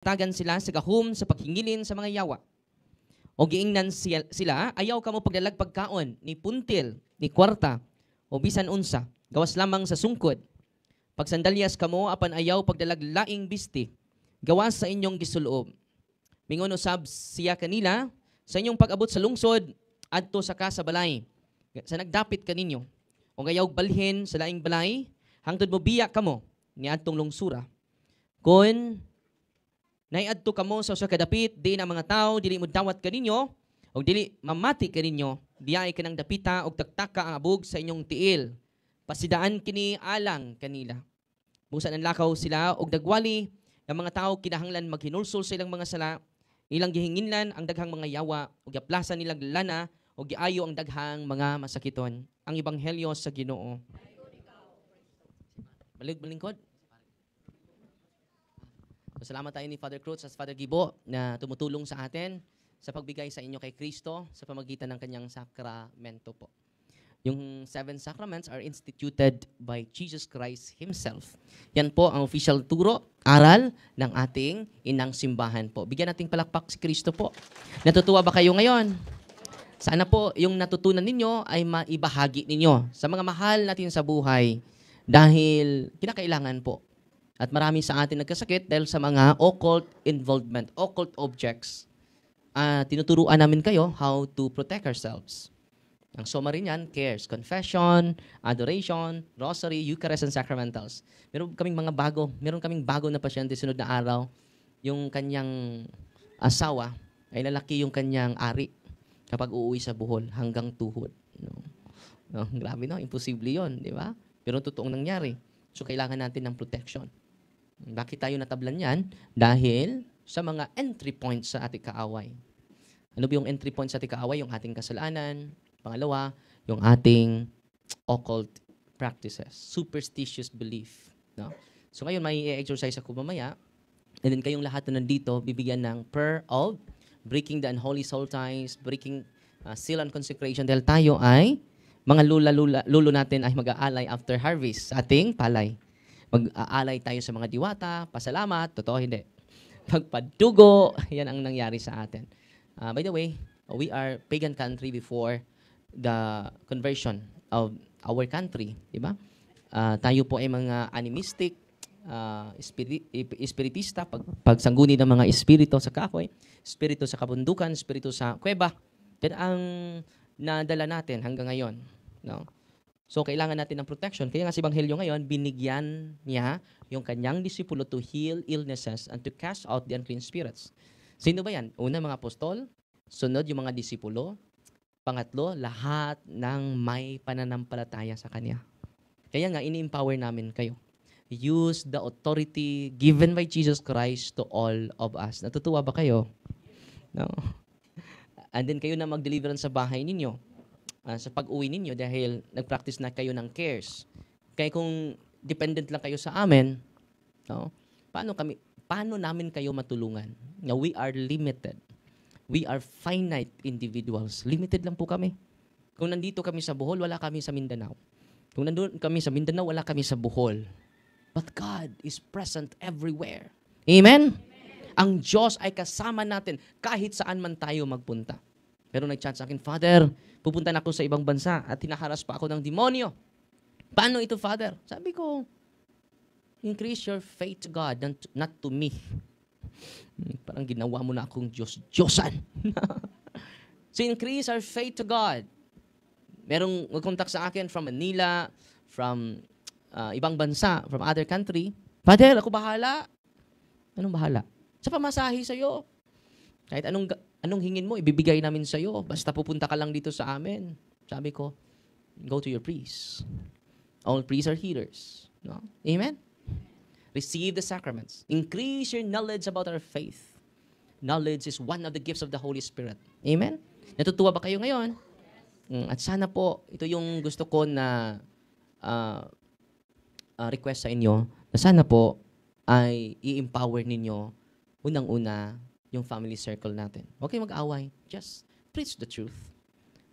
tagan sila sa gahom sa paghingilin sa mga yawa. O giingnan sila, ayaw ka mo pagdalag pagkaon, ni puntil, ni kwarta, o bisan unsa, gawas lamang sa sungkod. Pagsandalyas kamo apan ayaw pagdalag laing bisti, gawas sa inyong gisulob. Mingon usab siya kanila, sa inyong pag-abot sa lungsod, adto sa ka sa balay, sa nagdapit kaninyo. O gayaw balhin sa laing balay, hangtod mo biya kamo, ni adtong lungsura. Kung naiadto kamo sa usa ka dapit, di na mga tao, dili mo dawat kaninyo, o dili mamati kaninyo, diay kanang dapita og taktaka ang abog sa inyong tiil. Pasidaan kini alang kanila. Busa ng lakaw sila og dagwali, ang mga tao kinahanglan maghinulsol sa ilang mga sala, ilang gihinginlan ang daghang mga yawa, og giaplasan nilang lana, o giayo ang daghang mga masakiton. Ang ebanghelyo sa Ginoo. Balingkod. Salamat tayo ni Father Cruz at Father Gibo na tumutulong sa atin sa pagbigay sa inyo kay Kristo sa pamagitan ng kanyang sakramento po. Yung 7 sacraments are instituted by Jesus Christ Himself. Yan po ang official turo, aral ng ating inang simbahan po. Bigyan nating palakpak si Kristo po. Natutuwa ba kayo ngayon? Sana po yung natutunan ninyo ay maibahagi ninyo sa mga mahal natin sa buhay dahil kinakailangan po. At marami sa atin nagkasakit dahil sa mga occult involvement, occult objects. Tinuturuan namin kayo how to protect ourselves. Ang soma rin yan, cares, confession, adoration, rosary, Eucharist, and sacramentals. Meron kaming bago na pasyente sunod na araw. Yung kanyang asawa ay lalaki yung kanyang ari kapag uuwi sa buhol hanggang tuhod. Grabe no, imposible yon, di ba? Pero totoong nangyari. So kailangan natin ng protection. Bakit tayo natablan yan? Dahil sa mga entry points sa ating kaaway. Ano ba yung entry points sa ating kaaway? Yung ating kasalanan. Pangalawa, yung ating occult practices, superstitious belief. No? So ngayon, may exercise ako mamaya. And then kayong lahat na nandito, bibigyan ng prayer of breaking the unholy soul ties, breaking seal and consecration. Dahil tayo ay, mga lulo natin ay mag-aalay after harvest sa ating palay. Mag-aalay tayo sa mga diwata, pasalamat, totoo hindi. Pagpadugo, yan ang nangyari sa atin. By the way, we are pagan country before the conversion of our country, di ba? Tayo po ay mga animistic, espiritista, pagsangguni ng mga espiritu sa kahoy, espiritu sa kabundukan, espiritu sa kuweba. Yan ang nadala natin hanggang ngayon. No? So, kailangan natin ng protection. Kaya nga si Ebanghelyo ngayon, binigyan niya yung kanyang disipulo to heal illnesses and to cast out the unclean spirits. Sino ba yan? Una, mga apostol. Sunod, yung mga disipulo. Pangatlo, lahat ng may pananampalataya sa Kanya. Kaya nga, ini-empower namin kayo. Use the authority given by Jesus Christ to all of us. Natutuwa ba kayo? No? And then kayo na mag-deliverance sa bahay ninyo. Sa pag-uwi ninyo dahil nag-practice na kayo ng cares. Kaya kung dependent lang kayo sa amin, no? Paano namin kayo matulungan? Now, we are limited. We are finite individuals. Limited lang po kami. Kung nandito kami sa Bohol, wala kami sa Mindanao. Kung nandun kami sa Mindanao, wala kami sa Bohol. But God is present everywhere. Amen? Ang Diyos ay kasama natin kahit saan man tayo magpunta. Pero nag-chat sa akin, Father, pupunta na ako sa ibang bansa at hinaharas pa ako ng demonyo. Paano ito, Father? Sabi ko, increase your faith to God, not to me. Parang ginawa mo na akong Diyos-Diyosan. So increase our faith to God. Merong mag-contact sa akin from Manila, from ibang bansa, from other country. Father, ako bahala. Anong bahala? Sa pamasahe sa'yo. Kahit anong hingin mo, ibibigay namin sa'yo. Basta pupunta ka lang dito sa amin. Sabi ko, go to your priest. All priests are healers. No? Amen? Receive the sacraments. Increase your knowledge about our faith. Knowledge is one of the gifts of the Holy Spirit. Amen? Natutuwa ba kayo ngayon? At sana po, ito yung gusto ko na request sa inyo, na sana po ay i-empower ninyo unang-una yung family circle natin. Huwag kayong mag-away. Just preach the truth.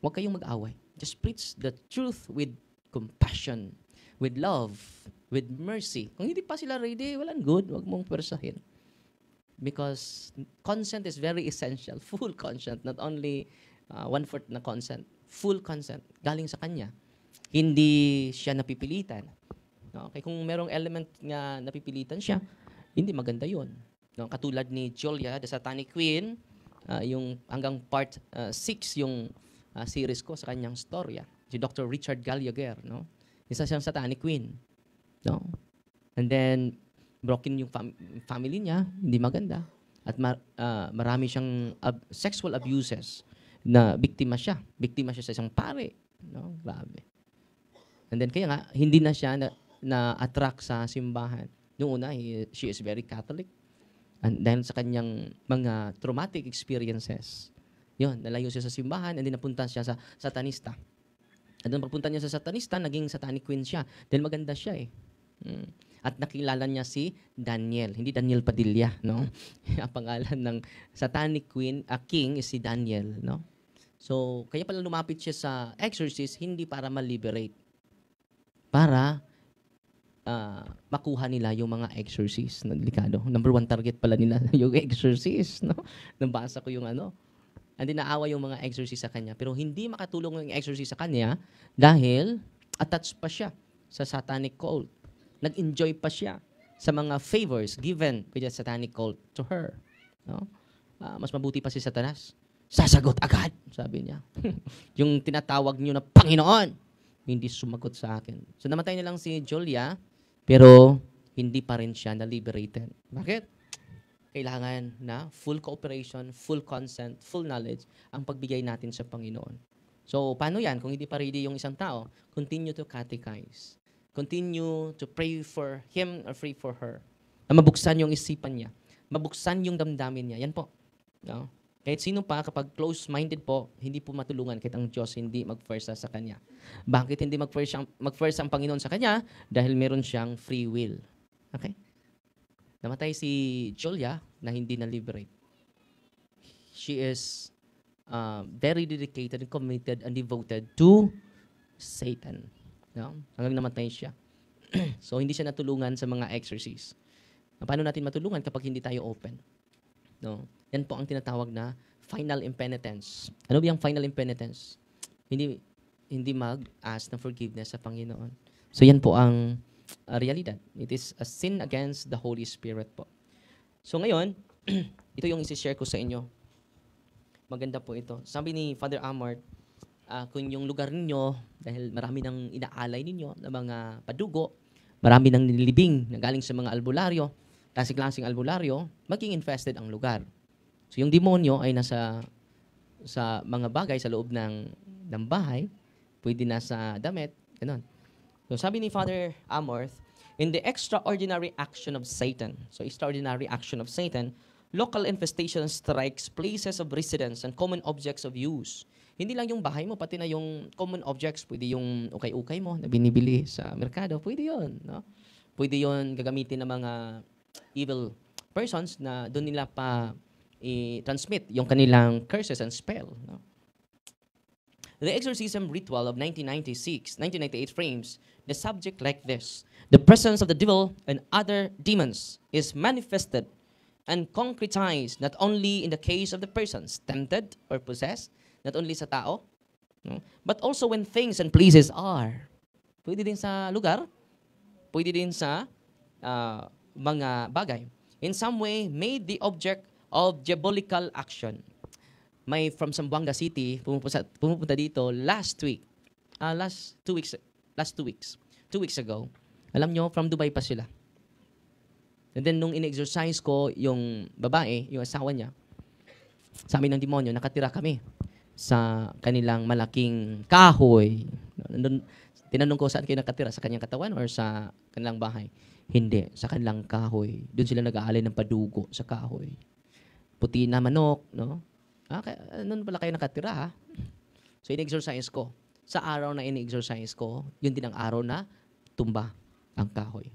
Huwag kayong mag-away. Just preach the truth with compassion, with love, with mercy. Kung hindi pa sila ready, walang good. Huwag mong persahin. Because consent is very essential. Full consent, not only one-fourth na consent. Full consent, galing sa kanya. Hindi siya napipilitan. No? Okay, kung merong element nga napipilitan siya, hindi maganda yun. No? Katulad ni Julia, the Satanic Queen, yung hanggang part 6 yung series ko sa kanyang storya. Si Dr. Richard Gallagher, no? Isa siyang Satanic Queen. No? And then, broken yung family niya, hindi maganda. At marami siyang sexual abuses na biktima siya. Biktima siya sa isang pare. No? Grabe. And then, kaya nga, hindi na siya na-attract sa simbahan. Noong una, she is very Catholic. And dahil sa kanyang mga traumatic experiences, yun, nalayo siya sa simbahan, and then napunta siya sa satanista. And then pagpunta niya sa satanista, naging Satanic Queen siya. Dahil maganda siya eh. At nakilala niya si Daniel. Hindi Daniel Padilla, no? Ang pangalan ng Satanic Queen, king is si Daniel, no? So, kaya pala lumapit siya sa exorcist, hindi para ma-liberate. Para makuha nila yung mga exorcist na delikado. Number 1 target pala nila yung exorcist, no? Nabasa ko yung ano. Hindi naawa yung mga exorcist sa kanya. Pero hindi makatulong yung exorcist sa kanya dahil attached pa siya sa satanic cult. Nag-enjoy pa siya sa mga favors given by the satanic cult to her. No? Mas mabuti pa si Satanas. Sasagot agad, sabi niya. Yung tinatawag niyo na Panginoon, hindi sumagot sa akin. So namatay na lang si Julia, pero hindi pa rin siya na-liberated. Bakit? Kailangan na full cooperation, full consent, full knowledge ang pagbigay natin sa Panginoon. So, paano yan? Kung hindi pa ready yung isang tao, continue to catechize. Continue to pray for him or pray for her. Na mabuksan yung isipan niya. Mabuksan yung damdamin niya. Yan po. No? Kahit sino pa, kapag close-minded po, hindi po matulungan kahit ang Diyos hindi mag-first sa kanya. Bakit hindi mag-first ang Panginoon sa kanya? Dahil meron siyang free will. Okay? Namatay si Julia na hindi na-liberate. She is very dedicated and committed and devoted to Satan. No? Hanggang namatay siya. So, hindi siya natulungan sa mga exorcists. Paano natin matulungan kapag hindi tayo open? No? Yan po ang tinatawag na final impenitence. Ano ba yung final impenitence? Hindi mag-ask ng forgiveness sa Panginoon. So yan po ang realidad. It is a sin against the Holy Spirit po. So ngayon, ito yung isi-share ko sa inyo. Maganda po ito. Sabi ni Father Amart, kung yung lugar ninyo, dahil marami nang inaalay ninyo na mga padugo, marami nang nilibing na galing sa mga albularyo, klaseng albularyo, maging infested ang lugar. So yung demonyo ay nasa sa mga bagay sa loob ng bahay, pwede nasa damit, ganun. So sabi ni Father Amorth, in the extraordinary action of Satan, so extraordinary action of Satan, local infestation strikes places of residence and common objects of use. Hindi lang yung bahay mo, pati na yung common objects, pwede yung ukay-ukay mo na binibili sa merkado, pwede yun. No? Pwede yun gagamitin ng mga evil persons na doon nila pa i-transmit yung kanilang curses and spell. No? The exorcism ritual of 1998 frames the subject like this. The presence of the devil and other demons is manifested and concretized not only in the case of the persons tempted or possessed, not only sa tao, no? But also when things and places are. Pwede din sa lugar, pwede din sa mga bagay. In some way, made the object of diabolical action. May from Zamboanga City, pumupunta dito last 2 weeks ago. Alam nyo, from Dubai pa sila. And then, nung in-exercise ko yung babae, yung asawa niya, sa amin ng demonyo, nakatira kami sa kanilang malaking kahoy. Tinanong ko saan kayo nakatira, sa kanyang katawan or sa kanilang bahay? Hindi, sa kanilang kahoy. Doon sila nag-aalay ng padugo sa kahoy. Puti na manok, no? Noon pala kayo nakatira, ha? So, in-exercise ko. Sa araw na in-exercise ko, yun din ang araw na tumba ang kahoy.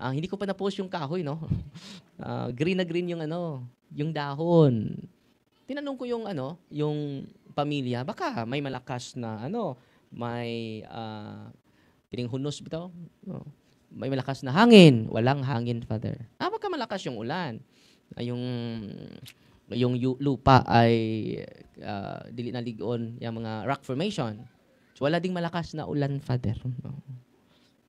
Hindi ko pa na-post yung kahoy, no? Green na green yung yung dahon. Tinanong ko yung pamilya, baka may malakas na may pininghunos bitaw. No? May malakas na hangin. Walang hangin, Father. Baka malakas yung ulan. Yung lupa ay dili na ligon, yung mga rock formation. So, wala ding malakas na ulan, Father. No?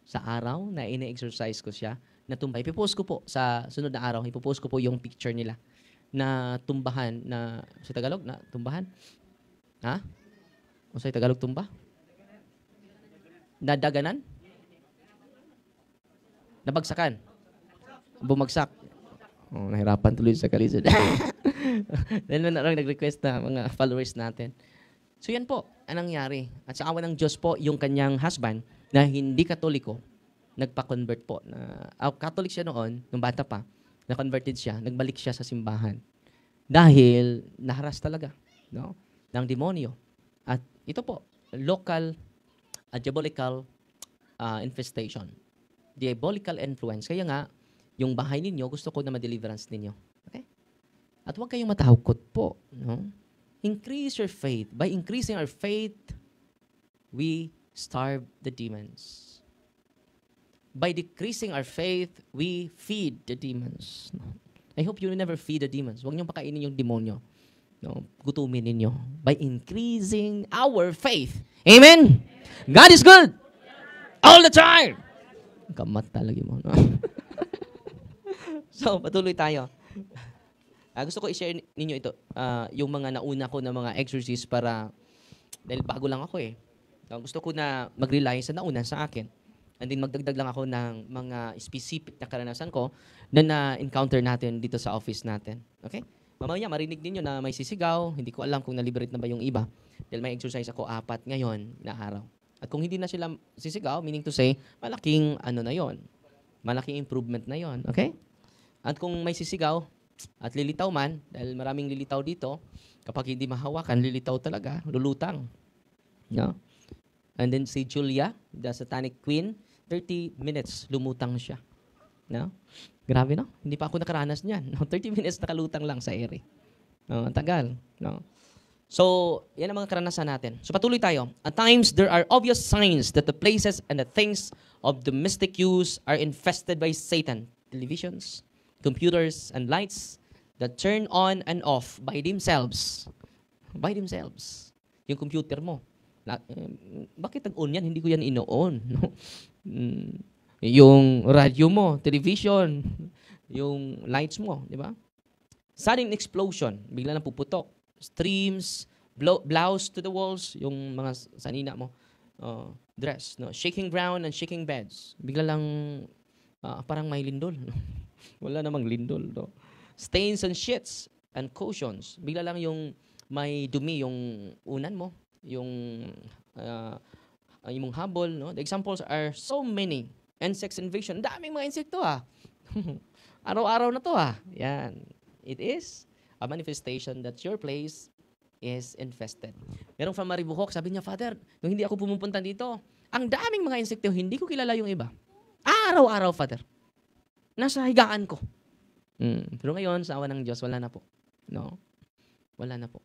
Sa araw na ini-exercise ko siya, natumbay. Ipopost ko po sa sunod na araw, ipopost ko po yung picture nila na tumbahan na, sa Tagalog, na tumbahan? Ha? O sa Tagalog tumba? Nadaganan? Nabagsakan? Bumagsak? Oh, nahirapan tuloy sa kalisod. Dahil na lang nag-request na mga followers natin. So yan po, ang nangyari. At sa awa ng Diyos po, yung kanyang husband na hindi Katoliko, nagpa-convert po. Catholic siya noon, nung bata pa, na-converted siya, nagbalik siya sa simbahan. Dahil naharas talaga, no, ng demonyo. At ito po, local diabolical infestation. Diabolical influence. Kaya nga, yung bahay ninyo, gusto ko na ma-deliverance ninyo. Okay? At huwag kayong matahukot po. No? Increase your faith. By increasing our faith, we starve the demons. By decreasing our faith, we feed the demons. No? I hope you never feed the demons. Huwag niyong pakainin yung demonyo. No? Gutumin ninyo. By increasing our faith. Amen? God is good. All the time. Kamat talaga mo. No? So, patuloy tayo. Gusto ko i-share ninyo ito. Yung mga nauna ko na mga exercise para, dahil bago lang ako eh. Gusto ko na mag-rely sa nauna sa akin. And then magdagdag lang ako ng mga specific na karanasan ko na na-encounter natin dito sa office natin. Okay? Mamaya marinig ninyo na may sisigaw. Hindi ko alam kung na-liberate na ba yung iba. Dahil may exercise ako 4 ngayon na araw. At kung hindi na sila sisigaw, meaning to say, malaking ano na yon, malaking improvement na yon. Okay? At kung may sisigaw at lilitaw man, dahil maraming lilitaw dito, kapag hindi mahawakan, lilitaw talaga, lulutang. No? And then si Julia, the satanic queen, 30 minutes lumutang siya. No? Grabe, no? Hindi pa ako nakaranas niyan. No? 30 minutes nakalutang lang sa ere. No? Tagal. No? So, yan ang mga karanasan natin. So, patuloy tayo. At times, there are obvious signs that the places and the things of domestic use are infested by Satan. Televisions, computers, and lights that turn on and off by themselves. By themselves. Yung computer mo. Bakit nag-on yan? Hindi ko yan ino-on. No? Yung radio mo, television, yung lights mo, di ba? Sudden explosion, bigla nang puputok. Streams, blouse to the walls, yung mga sanina mo, dress, no? Shaking ground and shaking beds. Bigla lang parang may lindol. No? Wala namang lindol. No? Stains and shits and cushions. Bigla lang yung may dumi yung unan mo, yung mong habol. No? The examples are so many. Insects invasion. Daming mga insekto Araw-araw na to Yan. It is a manifestation that your place is infested. Merong from Maribuhok, sabi niya, Father, nung hindi ako pumupunta dito, ang daming mga insekto, hindi ko kilala yung iba. Araw-araw, Father. Nasa higaan ko. Pero ngayon, sa awa ng Diyos, wala na po. No? Wala na po.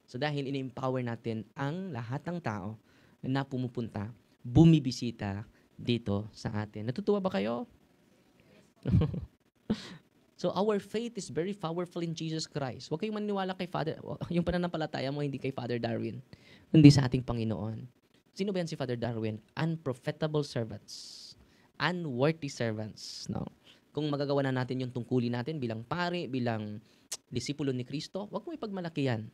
So dahil in-empower natin ang lahat ng tao na pumupunta, bumibisita dito sa atin. Natutuwa ba kayo? So our faith is very powerful in Jesus Christ. Huwag kayong maniwala kay Father. Yung pananampalataya mo hindi kay Father Darwin. Hindi sa ating Panginoon. Sino ba yan si Father Darwin? Unprofitable servants. Unworthy servants. No? Kung magagawa na natin yung tungkulin natin bilang pare, bilang disipulo ni Kristo, huwag mo ipagmalaki yan.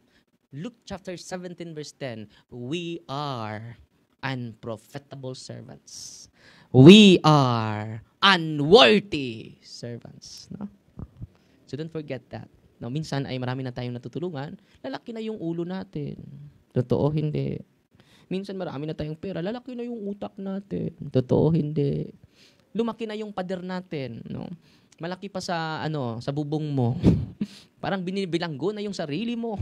Luke chapter 17 verse 10, we are unprofitable servants. We are unworthy servants. No? So don't forget that. No, minsan ay marami na tayong natutulungan, lalaki na yung ulo natin. Totoo, hindi. Minsan marami na tayong pera, lalaki na yung utak natin. Totoo, hindi. Lumaki na yung pader natin. No? Malaki pa sa, sa bubong mo. Parang binibilanggo na yung sarili mo.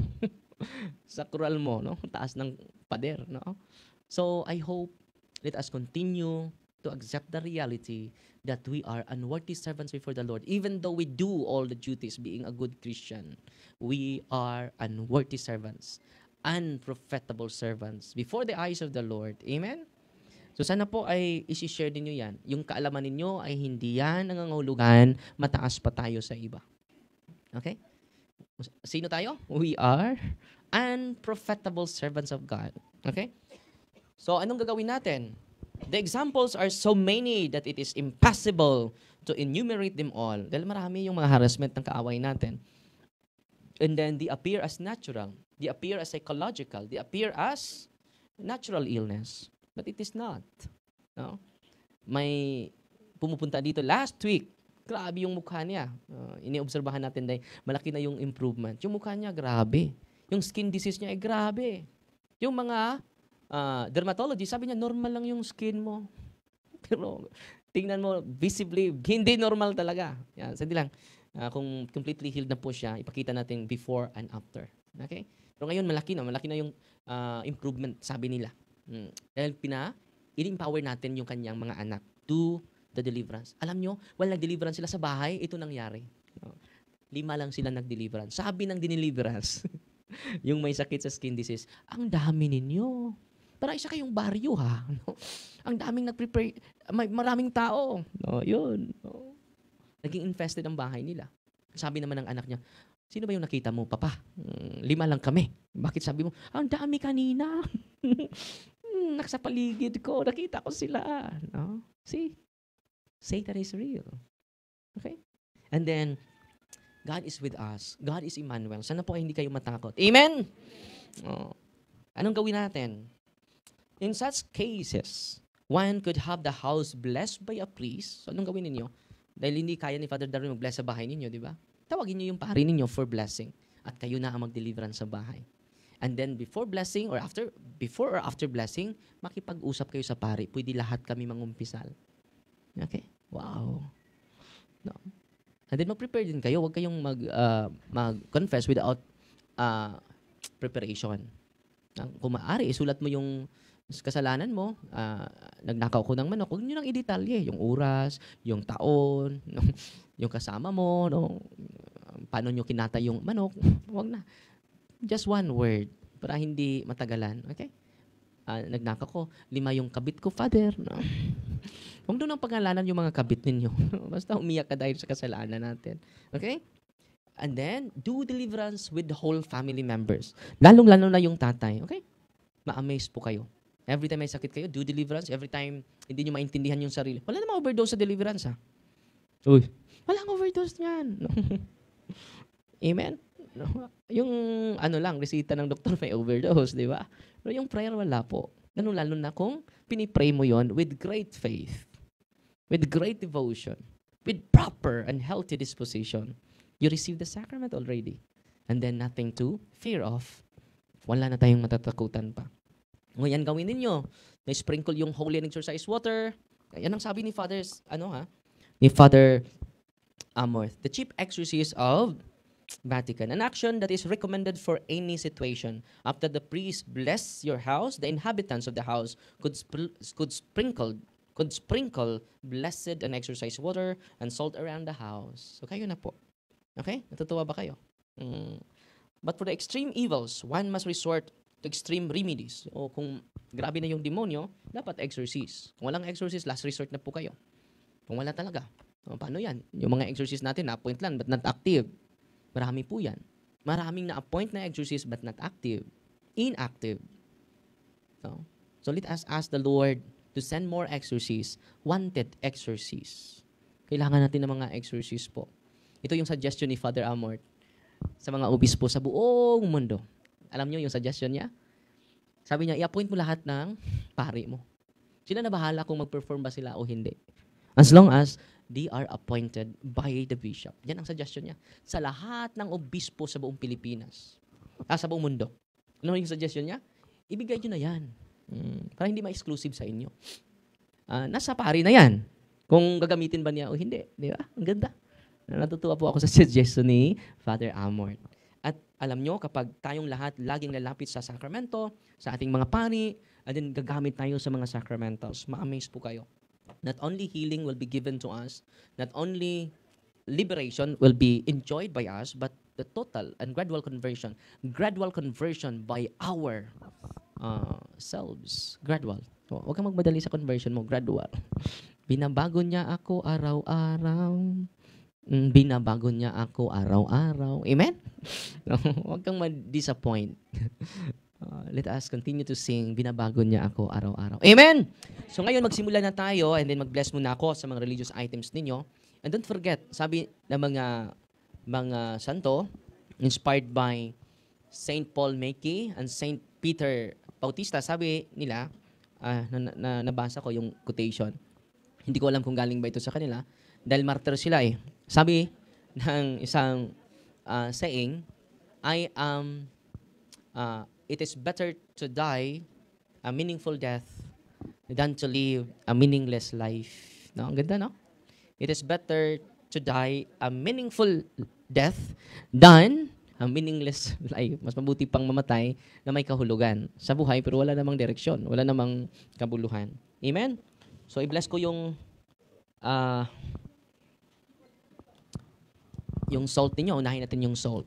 Sa kural mo, no? Taas ng pader. No? So I hope, let us continue to accept the reality that we are unworthy servants before the Lord. Even though we do all the duties being a good Christian, we are unworthy servants, unprofitable servants before the eyes of the Lord. Amen? So sana po ay isi-share ninyo yan. Yung kaalaman ninyo ay hindi yan nangangahulugan, mataas pa tayo sa iba. Okay? Sino tayo? We are unprofitable servants of God. Okay? So, anong gagawin natin? The examples are so many that it is impossible to enumerate them all. Dahil marami yung mga harassment ng kaaway natin. And then, they appear as natural. They appear as psychological. They appear as natural illness. But it is not. No? May pumupunta dito last week. Grabe yung mukha niya. Iniobserbahan natin dahil malaki na yung improvement. Yung mukha niya, grabe. Yung skin disease niya, grabe. Yung mga dermatology, sabi niya, normal lang yung skin mo. Pero tingnan mo, visibly, hindi normal talaga. Yan, sandi lang. Kung completely healed na po siya, ipakita natin before and after. Okay? Pero ngayon, malaki na yung improvement, sabi nila. Dahil in-empower natin yung kanyang mga anak to the deliverance. Alam nyo, while nag-deliverance sila sa bahay, ito nangyari. 5 lang sila nag-deliverance. Sabi ng dineliverance, yung may sakit sa skin disease, ang dami ninyo. Para isa kayong baryo, ha? No? Ang daming nag-prepare, maraming tao. No, yun. No? Naging infested ang bahay nila. Sabi naman ng anak niya, sino ba yung nakita mo, Papa? 5 lang kami. Bakit sabi mo, ang dami kanina. Nasa paligid ko, nakita ko sila. No? See? Satan is real. Okay? And then, God is with us. God is Emmanuel. Sana po ay hindi kayo matakot. Amen? Oh. Anong gawin natin? In such cases, one could have the house blessed by a priest. So, anong gawin ninyo? Dahil hindi kaya ni Father Darwin mag-bless sa bahay ninyo, di ba? Tawagin niyo yung pari ninyo for blessing. At kayo na ang mag-deliverance sa bahay. And then, before or after blessing, makipag-usap kayo sa pari. Pwede lahat kami mangumpisal. Okay? Wow. No. And then, mag-prepare din kayo. Huwag kayong mag-confess without preparation. Kung maaari, isulat mo yung kasalanan mo, nagnakaw ko ng manok, huwag nyo nang i-detalye. Yung oras, yung taon, yung kasama mo, no? Paano nyo kinata yung manok, huwag na. Just one word, para hindi matagalan. Okay? Nagnakaw ko, 5 yung kabit ko, Father. No? Huwag doon ang pangalanan yung mga kabit ninyo. Basta umiyak ka dahil sa kasalanan natin. Okay? And then, do deliverance with the whole family members. Lalong-lalo na yung tatay. Okay? Ma-amaze po kayo. Every time may sakit kayo, do deliverance. Every time hindi nyo maintindihan yung sarili. Wala namang overdose sa deliverance, ha? Uy, walang overdose niyan. No? Amen? No? Yung resita ng doktor may overdose, di ba? Pero yung prayer, wala po. Lalo na kung pinipray mo yon with great faith, with great devotion, with proper and healthy disposition. You receive the sacrament already. And then nothing to fear of. Wala na tayong matatakutan pa. Ngayon gawin ninyo. Na-sprinkle yung holy and exercise water. Yan ang sabi ni Father Amorth. The chief exorcist of Vatican. An action that is recommended for any situation. After the priest bless your house, the inhabitants of the house could sprinkle blessed and exercise water and salt around the house. So kayo na po. Okay? Natutuwa ba kayo? But for the extreme evils, one must resort to extreme remedies. O kung grabe na yung demonyo, dapat exorcist. Kung walang exorcist, last resort na po kayo. Kung wala talaga, paano yan? Yung mga exorcist natin, na-appoint lang but not active. Marami po yan. Maraming na-appoint na exorcist but not active. Inactive. So let us ask the Lord to send more exorcists, wanted exorcists. Kailangan natin ng mga exorcists po. Ito yung suggestion ni Father Amorth sa mga obispo sa buong mundo. Alam nyo yung suggestion niya? Sabi niya, i-appoint mo lahat ng pari mo. Sila na bahala kung mag-perform ba sila o hindi. As long as they are appointed by the bishop. Yan ang suggestion niya. Sa lahat ng obispo sa buong Pilipinas. Sa buong mundo. Ano yung suggestion niya? Ibigay nyo na yan. Para hindi ma-exclusive sa inyo. Nasa pari na yan. Kung gagamitin ba niya o hindi. Di ba? Ang ganda. Natutuwa po ako sa suggestion ni Father Amorth. At alam nyo, kapag tayong lahat laging lalapit sa sakramento, sa ating mga pari, and then gagamit tayo sa mga sacramentals, ma-amaze po kayo. Not only healing will be given to us, not only liberation will be enjoyed by us, but the total and gradual conversion by our selves. Gradual. Huwag kang magmadali sa conversion mo, gradual. Binabago niya ako araw-araw. Binabago niya ako araw-araw. Amen? No, huwag kang ma-disappoint. Let us continue to sing, binabago niya ako araw-araw. Amen! So ngayon, magsimula na tayo and then mag-bless muna ako sa mga religious items ninyo. And don't forget, sabi ng mga santo, inspired by Saint Paul Mackey and Saint Peter Bautista, sabi nila, nabasa ko yung quotation. Hindi ko alam kung galing ba ito sa kanila, dahil martyr sila eh. Sabi ng isang saying, it is better to die a meaningful death than to live a meaningless life. No? Ang ganda, no? It is better to die a meaningful death than a meaningless life. Mas mabuti pang mamatay na may kahulugan sa buhay pero wala namang direksyon, wala namang kabuluhan. Amen? So, i-bless ko yung salt ninyo. Unahin natin yung salt.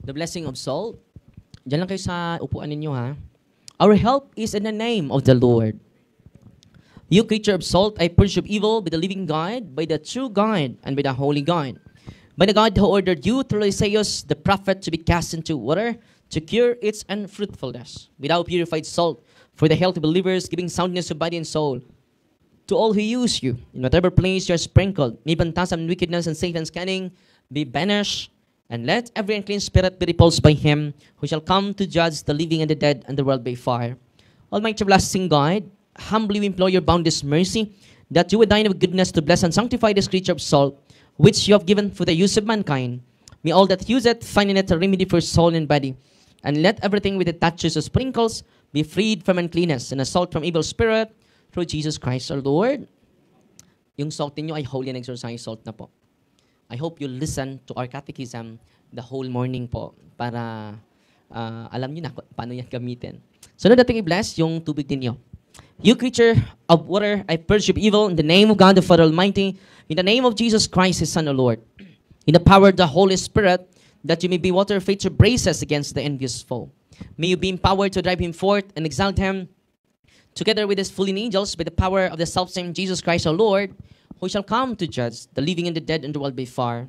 The blessing of salt. Diyan lang kayo sa upuan ninyo, ha? Our help is in the name of the Lord. You creature of salt, I purge of evil by the living God, by the true God, and by the holy God. By the God who ordered you through Isaiah the prophet to be cast into water, to cure its unfruitfulness. Without purified salt, for the health of believers, giving soundness of body and soul. To all who use you, in whatever place you are sprinkled, may bantasam and wickedness and Satan's cunning be banished, and let every unclean spirit be repulsed by him, who shall come to judge the living and the dead and the world by fire. Almighty everlasting God, humbly we implore your boundless mercy, that you would deign of goodness to bless and sanctify this creature of salt, which you have given for the use of mankind. May all that use it find in it a remedy for soul and body, and let everything with it touches or sprinkles be freed from uncleanness and assault from evil spirit, through Jesus Christ our Lord. Yung salt ninyo ay holy and exercise salt na po. I hope you listen to our catechism the whole morning po para alam nyo na paano yan gamitin. So na dating i-bless yung tubig ninyo. You creature of water, I purge of evil in the name of God the Father Almighty, in the name of Jesus Christ, His Son, O Lord, in the power of the Holy Spirit, that you may be water faith to brace us against the envious foe. May you be empowered to drive him forth and exalt him, together with his fallen angels, by the power of the selfsame Jesus Christ, our Lord, who shall come to judge the living and the dead and the world by fire.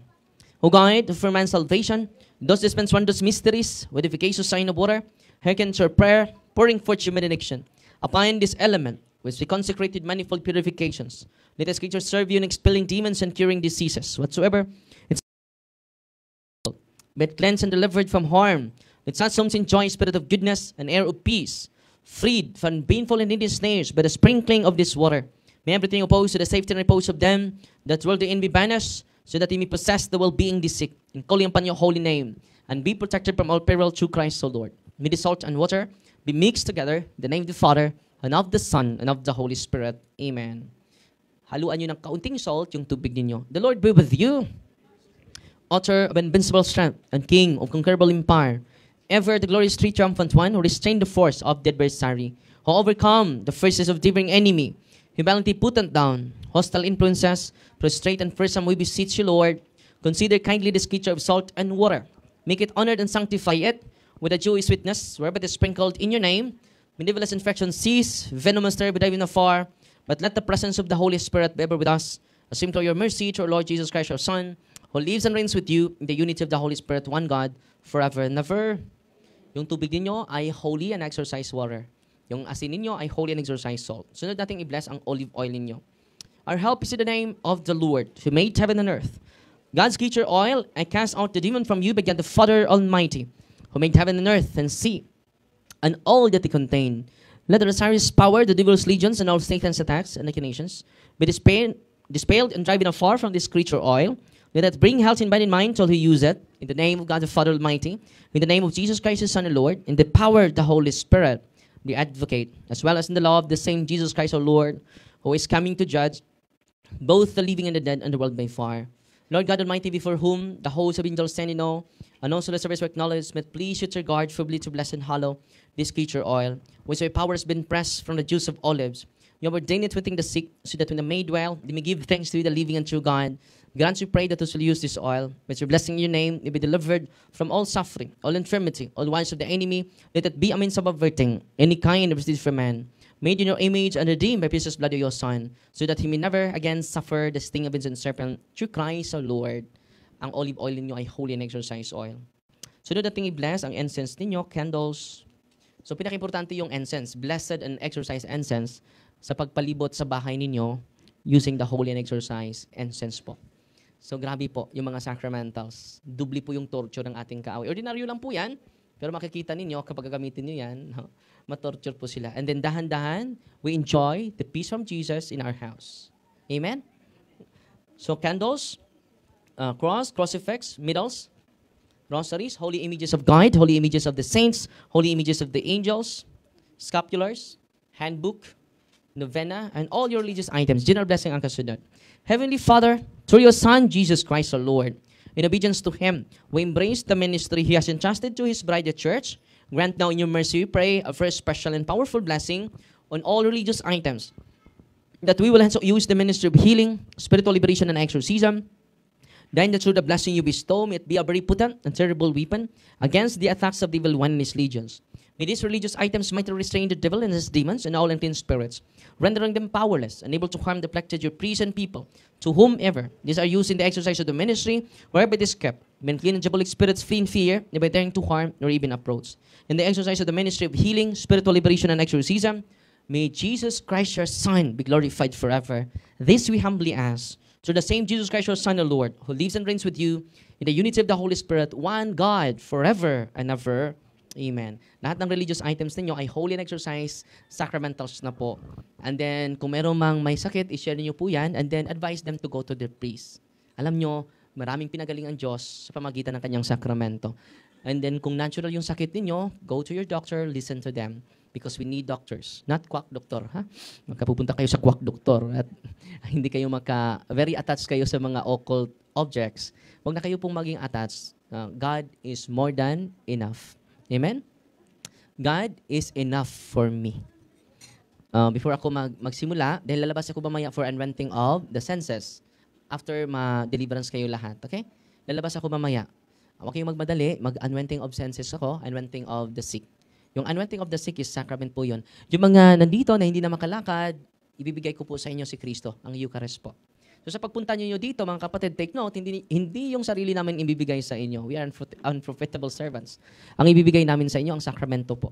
O God, for man's salvation, thus dispense wondrous mysteries, with efficacious sign of water, hearken to our prayer, pouring forth your benediction upon this element, which we consecrated manifold purifications. Let us creatures serve you in expelling demons and curing diseases, whatsoever it's but cleansed and delivered from harm. Let such souls enjoy spirit of goodness and air of peace, freed from painful and needy snares by the sprinkling of this water. May everything opposed to the safety and repose of them that will therein be banished, so that he may possess the well-being the sick, in calling upon your holy name, and be protected from all peril through Christ the Lord. May the salt and water be mixed together, in the name of the Father, and of the Son, and of the Holy Spirit. Amen. Haluan nyo ng kaunting salt yung tubig ninyo. The Lord be with you, author of invincible strength, and King of conquerable empire, ever the glorious three triumphant one, who restrained the force of the adversary, who overcome the forces of differing enemy, humility put down, hostile influences, prostrate and fearsome, we beseech you, Lord, consider kindly this creature of salt and water. Make it honored and sanctify it with a joyous sweetness, wherever it is sprinkled in your name. May devilish infection cease, venomous terror be driven afar, but let the presence of the Holy Spirit be ever with us, as we implore your mercy to our Lord Jesus Christ, our Son, who lives and reigns with you in the unity of the Holy Spirit, one God, forever and ever. Yung tubig ninyo ay holy and exercise water. Yung asin ninyo ay holy and exercise salt. Sunod nating i-bless ang olive oil ninyo. Our help is in the name of the Lord, who made heaven and earth. God's creature oil, I cast out the demon from you, by God the Father Almighty, who made heaven and earth and sea, and all that they contain. Let the Osiris power, the devil's legions, and all Satan's attacks and machinations be dispelled and driven afar from this creature oil. Let it bring health in body and mind to all who use it. In the name of God the Father Almighty, in the name of Jesus Christ, His Son and Lord, in the power of the Holy Spirit, the advocate, as well as in the law of the same Jesus Christ our Lord, who is coming to judge both the living and the dead and the world by fire. Lord God Almighty, before whom the hosts of angels stand in awe, and also the service of acknowledgement, please should regard favorably to bless and hallow this creature oil, which by power has been pressed from the juice of olives, You have ordained it within the sick, so that when the may dwell, they may give thanks to you, the living and true God. Grant, we pray, that those who will use this oil, with your blessing in your name, may be delivered from all suffering, all infirmity, all wiles of the enemy. Let it be a means of averting any kind of disease from man, made in your image and redeemed by precious blood of your Son, so that he may never again suffer the sting of the serpent. Through Christ our Lord. Ang olive oil ninyo ay holy and exorcised oil. So dating i-bless ang incense ninyo, candles. So pinaka-importante yung incense, blessed and exorcised incense sa pagpalibot sa bahay ninyo using the holy and exorcised incense po. So grabe po yung mga sacramentals. Dubli po yung torture ng ating kaaway. Ordinaryo lang po yan, pero makikita ninyo kapag gagamitin nyo yan, matorture po sila. And then dahan-dahan, we enjoy the peace from Jesus in our house. Amen? So candles, cross, crucifix, middles, rosaries, holy images of God, holy images of the saints, holy images of the angels, scapulars, handbook, novena, and all your religious items. General blessing ang kasunod. Heavenly Father, through your Son, Jesus Christ our Lord, in obedience to Him, we embrace the ministry He has entrusted to His bride, the church. Grant now in your mercy, we pray, a first special and powerful blessing on all religious items, that we will also use the ministry of healing, spiritual liberation, and exorcism. Then that through the blessing you bestow, may it be a very potent and terrible weapon against the attacks of the evil one and his legions. May these religious items might restrain the devil and his demons and all unclean spirits, rendering them powerless, unable to harm the afflicted your priests and people, to whomever these are used in the exercise of the ministry, wherever it is kept. May unclean and diabolic spirits flee in fear, never daring to harm nor even approach. In the exercise of the ministry of healing, spiritual liberation, and exorcism, may Jesus Christ your Son be glorified forever. This we humbly ask, through the same Jesus Christ your Son, O Lord, who lives and reigns with you in the unity of the Holy Spirit, one God, forever and ever. Amen. Lahat ng religious items ninyo ay holy and exercise sacramentals na po. And then, kung meron mang may sakit, i-share niyo po yan, and then advise them to go to the priest. Alam nyo, maraming pinagaling ang Diyos sa pamagitan ng kanyang sakramento. And then, kung natural yung sakit ninyo, go to your doctor, listen to them. Because we need doctors, not quack doctor. Ha? Magkapupunta kayo sa quack doctor at hindi kayo very attached kayo sa mga occult objects. Huwag na kayo pong maging attached. God is more than enough. Amen? God is enough for me. Before ako magsimula, dahil lalabas ako mamaya for unrenting of the senses. After ma-deliverance kayo lahat. Okay? Lalabas ako mamaya. Huwag kayong magmadali. Mag-unrenting of senses ako, unrenting of the sick. Yung anointing of the sick is sacrament po yun. Yung mga nandito na hindi na makalakad, ibibigay ko po sa inyo si Kristo, ang Eucharist po. So sa pagpunta niyo dito, mga kapatid, take note, hindi yung sarili namin ibibigay sa inyo. We are unprofitable servants. Ang ibibigay namin sa inyo, ang sakramento po.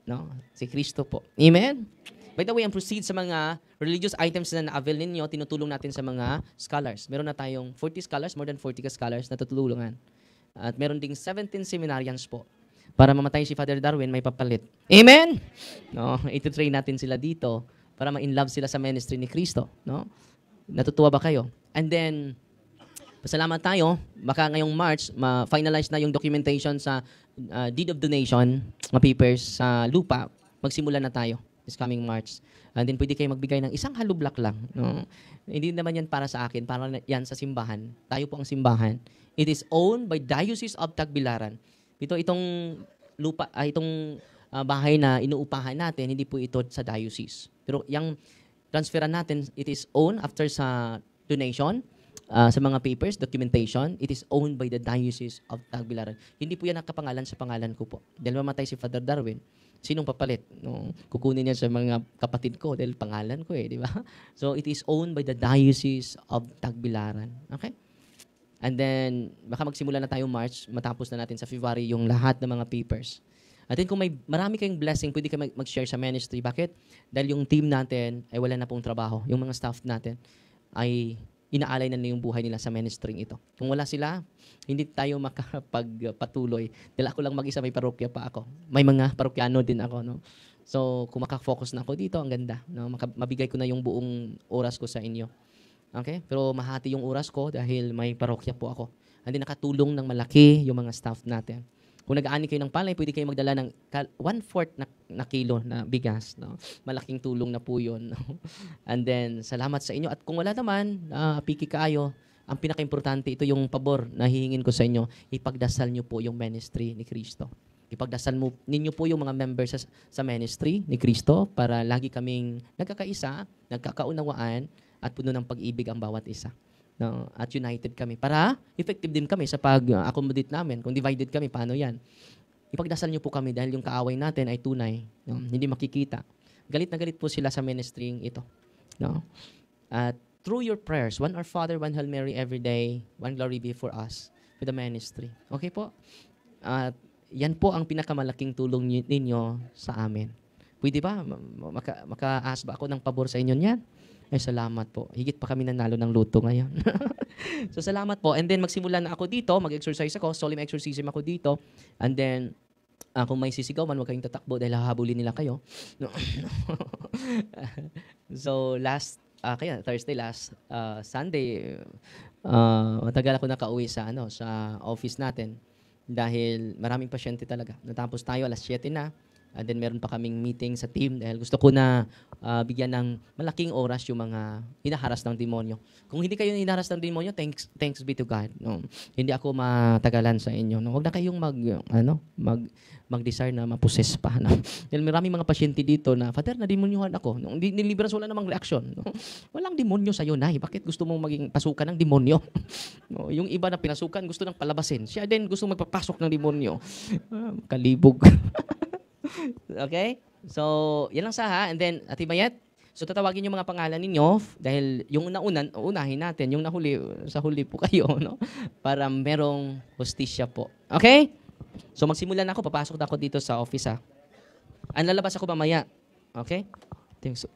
No? Si Kristo po. Amen? By the way, ang proceed sa mga religious items na na-avail ninyo, tinutulong natin sa mga scholars. Meron na tayong 40 scholars, more than 40 scholars na tutulungan. At meron ding 17 seminarians po. Para mamatay si Father Darwin, may papalit. Amen? No, ito-train natin sila dito para ma-inlove sila sa ministry ni Kristo. No? Natutuwa ba kayo? And then, pasalamat tayo, baka ngayong March, ma-finalize na yung documentation sa deed of donation, mga papers sa lupa, magsimula na tayo this coming March. And then, pwede kayo magbigay ng isang halublak lang. No? Hindi naman yan para sa akin, para yan sa simbahan. Tayo po ang simbahan. It is owned by Diocese of Tagbilaran. Itong lupa, itong bahay na inuupahan natin, hindi po ito sa diocese. Pero yung transferan natin, it is owned after sa donation, sa mga papers, documentation, it is owned by the Diocese of Tagbilaran. Hindi po yan nakapangalan sa pangalan ko po. Dahil mamatay si Father Darwin, sinong papalit? No? Kukunin niya sa mga kapatid ko dahil pangalan ko di ba? So it is owned by the Diocese of Tagbilaran. Okay? And then, baka magsimula na tayo March, matapos na natin sa February yung lahat ng mga papers. At then kung may marami kayong blessing, pwede kayo mag-share sa ministry. Bakit? Dahil yung team natin ay wala na pong trabaho. Yung mga staff natin ay inaalay na yung buhay nila sa ministry ito. Kung wala sila, hindi tayo makapagpatuloy. Dahil ako lang mag-isa, may parokya pa ako. May mga parokyano din ako. No? So, kung makafocus na ako dito, ang ganda. No? Mabigay ko na yung buong oras ko sa inyo. Okay? Pero mahati yung oras ko dahil may parokya po ako. Hindi nakatulong ng malaki yung mga staff natin. Kung nag-aani kayo ng palay, pwede kayo magdala ng 1/4 na kilo na bigas. No? Malaking tulong na po yun. No? And then, salamat sa inyo. At kung wala naman, piki kaayo, ang pinaka-importante, ito yung pabor na hihingin ko sa inyo, ipagdasal nyo po yung ministry ni Kristo. Ipagdasal ninyo po yung mga members sa ministry ni Kristo para lagi kaming nagkakaisa, nagkakaunawaan, at puno ng pag-ibig ang bawat isa. No? At united kami. Para effective din kami sa pag-accommodate namin. Kung divided kami, paano yan? Ipagdasal niyo po kami dahil yung kaaway natin ay tunay. No? Hindi makikita. Galit na galit po sila sa ministry ito. No? At through your prayers, one Our Father, one Hail Mary every day, one glory be for us with the ministry. Okay po? At yan po ang pinakamalaking tulong ninyo sa amin. Pwede ba? Maka-ask ba ako ng pabor sa inyo niyan? Ay, salamat po. Higit pa kami nanalo ng luto ngayon. So, salamat po. And then, magsimula na ako dito. Mag-exercise ako. Solemn exorcism ako dito. And then, kung may sisigaw man, huwag kayong tatakbo dahil hahabulin nila kayo. No. So, Thursday, Sunday, matagal ako nakauwi sa office natin. Dahil maraming pasyente talaga. Natapos tayo, 7:00 na. And then meron pa kaming meeting sa team dahil gusto ko na bigyan ng malaking oras yung mga hinaharas ng demonyo. Kung hindi kayo hinaharas ng demonyo, thanks be to God. No? Hindi ako matagalan sa inyo. No? Huwag na kayong mag-desire na ma-possess pa. No? Dahil maraming mga pasyente dito na, Father, na-demonyohan ako. No? Nilibras, wala namang reaksyon. No? Walang demonyo sa'yo, Nay. Bakit gusto mong maging pasukan ng demonyo? No? Yung iba na pinasukan, gusto nang palabasin. Siya din gusto magpapasok ng demonyo. Kalibog. Okay? So, yan lang And then, Ate Bayet, so tatawagin yung mga pangalan ninyo dahil yung unahin natin, yung sa huli po kayo, no? Para merong hostisya po. Okay? So, magsimula na ako. Papasok na ako dito sa office, ha? Lalabas ako mamaya. Okay? Thanks.